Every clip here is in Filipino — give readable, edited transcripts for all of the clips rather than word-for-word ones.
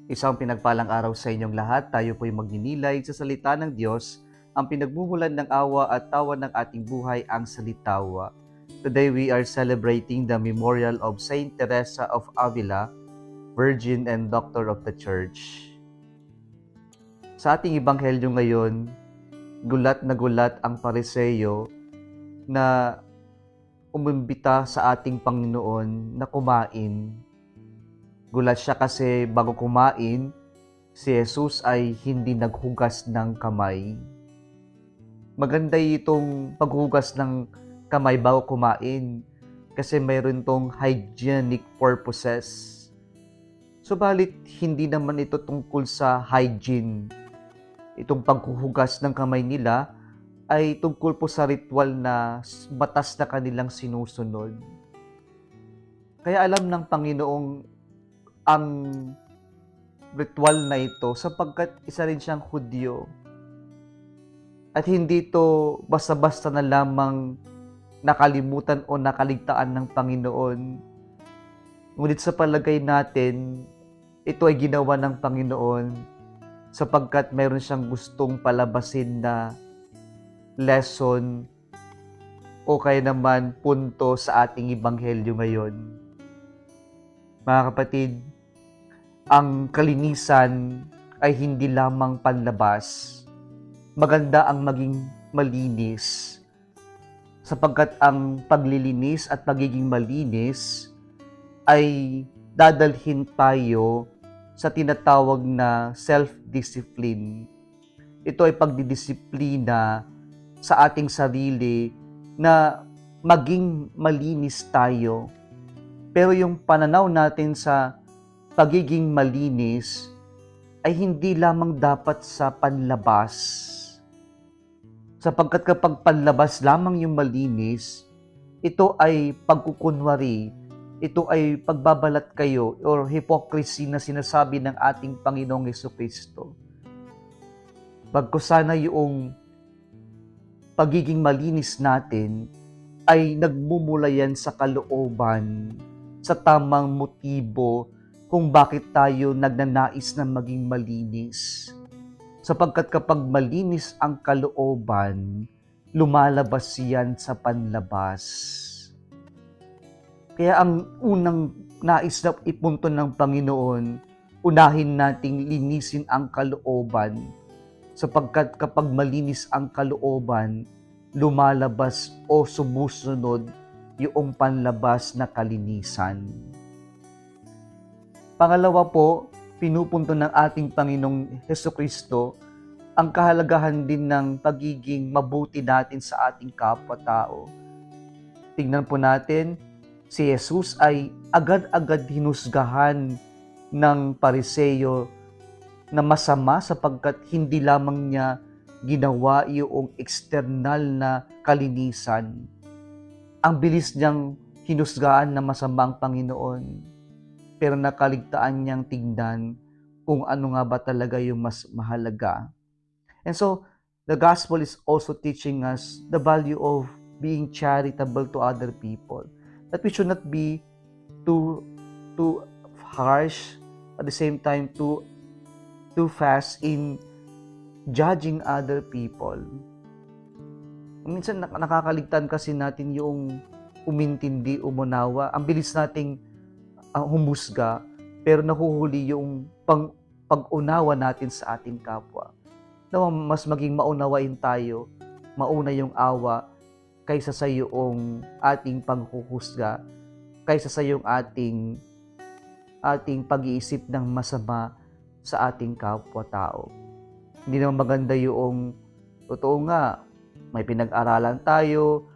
Isang pinagpalang araw sa inyong lahat. Tayo po'y magninilay sa salita ng Diyos, ang pinagmumulan ng awa at tawa ng ating buhay, ang salitawa. Today we are celebrating the memorial of Saint Teresa of Avila, Virgin and Doctor of the Church. Sa ating ebanghelyo ngayon, gulat na gulat ang Pariseyo na umimbita sa ating Panginoon na kumain. Gulat siya kasi bago kumain, si Jesus ay hindi naghugas ng kamay. Maganda itong paghugas ng kamay bago kumain kasi mayroon tong hygienic purposes. Subalit, hindi naman ito tungkol sa hygiene. Itong paghuhugas ng kamay nila ay tungkol po sa ritual na batas na kanilang sinusunod. Kaya alam ng Panginoong ang ritual na ito sapagkat isa rin siyang Hudyo. At hindi ito basta-basta na lamang nakalimutan o nakaligtaan ng Panginoon. Ngunit sa palagay natin, ito ay ginawa ng Panginoon sapagkat mayroon siyang gustong palabasin na lesson o kaya naman punto sa ating ebanghelyo ngayon. Mga kapatid, ang kalinisan ay hindi lamang panlabas. Maganda ang maging malinis. Sapagkat ang paglilinis at pagiging malinis ay dadalhin tayo sa tinatawag na self-discipline. Ito ay pagdidisiplina sa ating sarili na maging malinis tayo. Pero yung pananaw natin sa pagiging malinis ay hindi lamang dapat sa panlabas. Sapagkat kapag panlabas lamang yung malinis, ito ay pagkukunwari, ito ay pagbabalat kayo or hypocrisy na sinasabi ng ating Panginoong Jesucristo. Bagkus sana yung pagiging malinis natin ay nagmumula yan sa kalooban, sa tamang motibo kung bakit tayo nagnanais na maging malinis. Sapagkat kapag malinis ang kalooban, lumalabas yan sa panlabas. Kaya ang unang nais na ipunto ng Panginoon, unahin nating linisin ang kalooban. Sapagkat kapag malinis ang kalooban, lumalabas o sumusunod yung panlabas na kalinisan. Pangalawa po, pinupunto ng ating Panginoong Jesucristo ang kahalagahan din ng pagiging mabuti natin sa ating kapwa-tao. Tingnan po natin, si Jesus ay agad-agad hinusgahan ng Pariseyo na masama sapagkat hindi lamang niya ginawa yung external na kalinisan. Ang bilis niyang hinusgahan na masama ang Panginoon. Pero nakaligtaan niyang tignan kung ano nga ba talaga yung mas mahalaga. And so, the gospel is also teaching us the value of being charitable to other people. That we should not be too harsh, at the same time too fast in judging other people. Minsan nakakaligtaan kasi natin yung umintindi, umunawa. Ang bilis nating humusga, pero nahuhuli yung pag-unawa natin sa ating kapwa. Na mas maging maunawain tayo, mauna yung awa, kaysa sa yung ating paghuhusga, kaysa sa yung ating pag-iisip ng masama sa ating kapwa-tao. Hindi naman maganda yung, totoo nga, may pinag-aralan tayo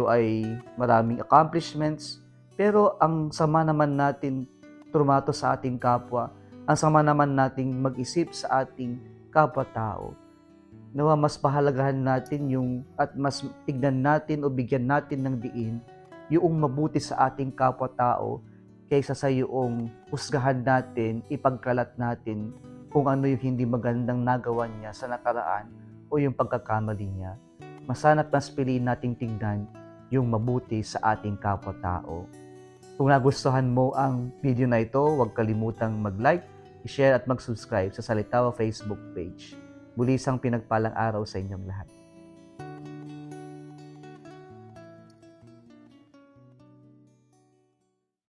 ay maraming accomplishments, pero ang sama naman natin trumato sa ating kapwa, ang sama naman nating mag-isip sa ating kapwa-tao. Nawa mas pahalagahan natin at mas tignan natin o bigyan natin ng diin yung mabuti sa ating kapwa-tao kaysa sa yung husgahan natin, ipagkalat natin kung ano yung hindi magandang nagawa niya sa nakaraan o yung pagkakamali niya. Masana't mas piliin nating tignan yung mabuti sa ating kapwa-tao. Kung nagustuhan mo ang video na ito, huwag kalimutang mag-like, i-share at mag-subscribe sa Salitawa Facebook page. Muli isang pinagpalang araw sa inyong lahat.